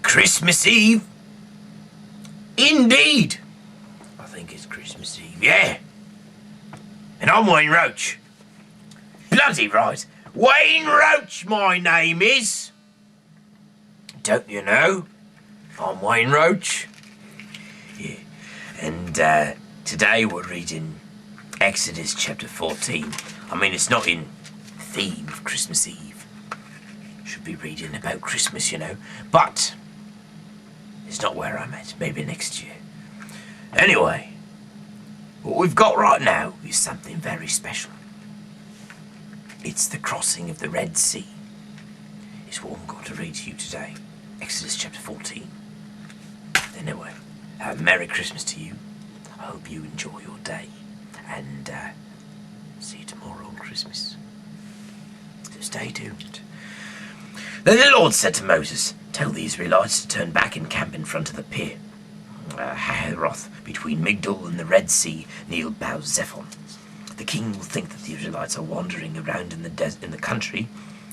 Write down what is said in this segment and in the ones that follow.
Christmas Eve? Indeed. I think it's Christmas Eve, yeah. And I'm Wayne Roach. Bloody right. Wayne Roach, my name is. Don't you know? I'm Wayne Roach. Yeah. And today we're reading Exodus chapter 14. I mean, it's not in theme of Christmas Eve. Should be reading about Christmas, you know. But it's not where I'm at. Maybe next year. Anyway, what we've got right now is something very special. It's the crossing of the Red Sea. It's what I'm going to read to you today. Exodus chapter 14. Anyway, have a Merry Christmas to you. I hope you enjoy your day. And see you tomorrow on Christmas. So stay tuned. Then the Lord said to Moses, "Tell the Israelites to turn back and camp in front of the pier, Hahiroth, between Migdol and the Red Sea, near Baal-Zephon. The king will think that the Israelites are wandering around in the country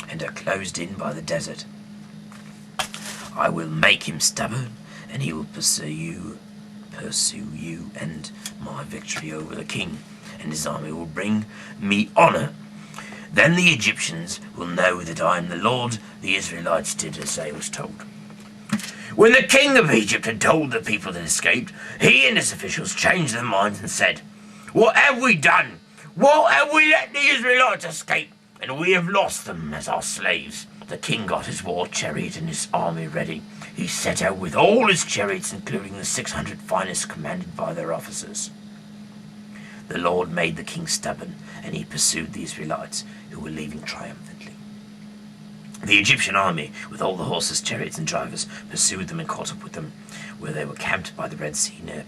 and are closed in by the desert. I will make him stubborn, and he will pursue you, and my victory over the king and his army will bring me honor. Then the Egyptians will know that I am the Lord." The Israelites did as they was told. When the king of Egypt had told the people that escaped, he and his officials changed their minds and said, "What have we done? What have we let the Israelites escape? And we have lost them as our slaves." The king got his war chariot and his army ready. He set out with all his chariots, including the 600 finest, commanded by their officers. The Lord made the king stubborn, and he pursued the Israelites, who were leaving triumphantly. The Egyptian army, with all the horses, chariots, and drivers, pursued them and caught up with them, where they were camped by the Red Sea near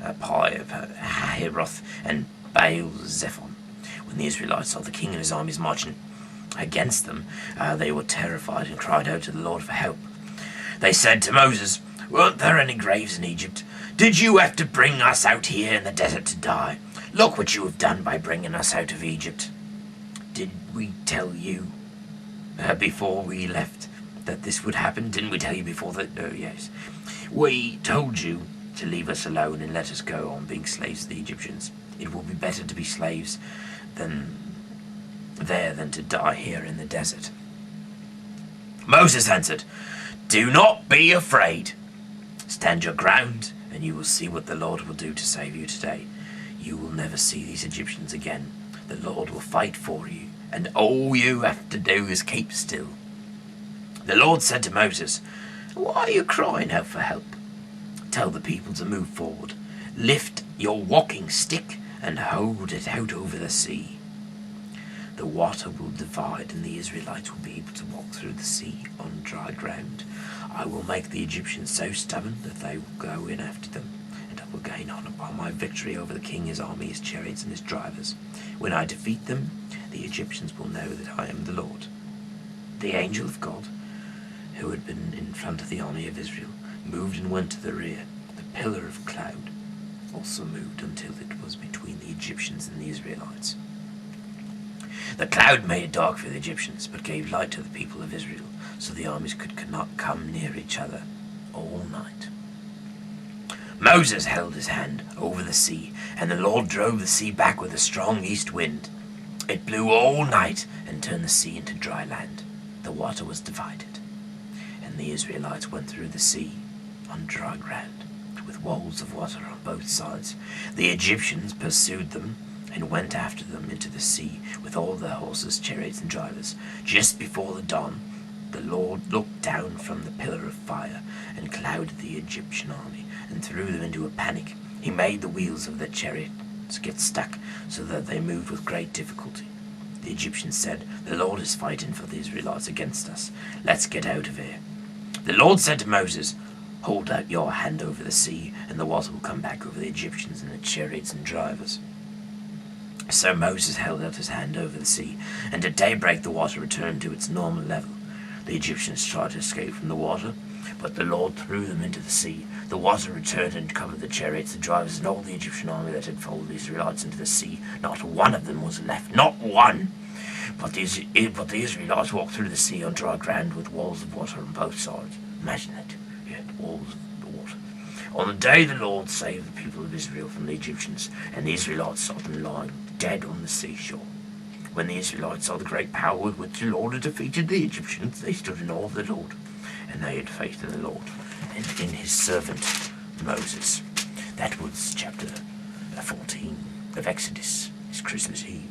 Hahiroth and Baal-Zephon. When the Israelites saw the king and his armies marching against them, they were terrified and cried out to the Lord for help. They said to Moses, "Weren't there any graves in Egypt? Did you have to bring us out here in the desert to die? Look what you have done by bringing us out of Egypt. Did we tell you before we left that this would happen? Didn't we tell you before that?" "Oh, yes. We told you to leave us alone and let us go on being slaves to the Egyptians. It will be better to be slaves than to die here in the desert." Moses answered, "Do not be afraid. Stand your ground, and you will see what the Lord will do to save you today. You will never see these Egyptians again. The Lord will fight for you, and all you have to do is keep still." The Lord said to Moses, "Why are you crying out for help? Tell the people to move forward. Lift your walking stick and hold it out over the sea. The water will divide, and the Israelites will be able to walk through the sea on dry ground. I will make the Egyptians so stubborn that they will go in after them, and I will gain honor by my victory over the king, his army, his chariots, and his drivers. When I defeat them, the Egyptians will know that I am the Lord." The angel of God, who had been in front of the army of Israel, moved and went to the rear. The pillar of cloud also moved until it was between the Egyptians and the Israelites. The cloud made it dark for the Egyptians, but gave light to the people of Israel, so the armies could not come near each other all night. Moses held his hand over the sea, and the Lord drove the sea back with a strong east wind. It blew all night and turned the sea into dry land. The water was divided, and the Israelites went through the sea on dry ground, with walls of water on both sides. The Egyptians pursued them and went after them into the sea with all their horses, chariots, and drivers. Just before the dawn, the Lord looked down from the pillar of fire and clouded the Egyptian army and threw them into a panic. He made the wheels of their chariots get stuck so that they moved with great difficulty. The Egyptians said, "The Lord is fighting for the Israelites against us. Let's get out of here." The Lord said to Moses, "Hold out your hand over the sea, and the water will come back over the Egyptians and the chariots and drivers." So Moses held out his hand over the sea, and at daybreak the water returned to its normal level. The Egyptians tried to escape from the water, but the Lord threw them into the sea. The water returned and covered the chariots, the drivers, and all the Egyptian army that had followed the Israelites into the sea. Not one of them was left, not one. But the Israelites walked through the sea on dry ground with walls of water on both sides. Imagine it. walls of the water. On the day the Lord saved the people of Israel from the Egyptians, and the Israelites saw them lying dead on the seashore. When the Israelites saw the great power with which the Lord had defeated the Egyptians, they stood in awe of the Lord, and they had faith in the Lord and in his servant Moses. That was chapter 14 of Exodus. It's Christmas Eve.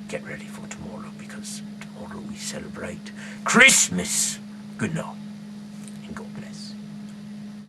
Get ready for tomorrow, because tomorrow we celebrate Christmas. Good night.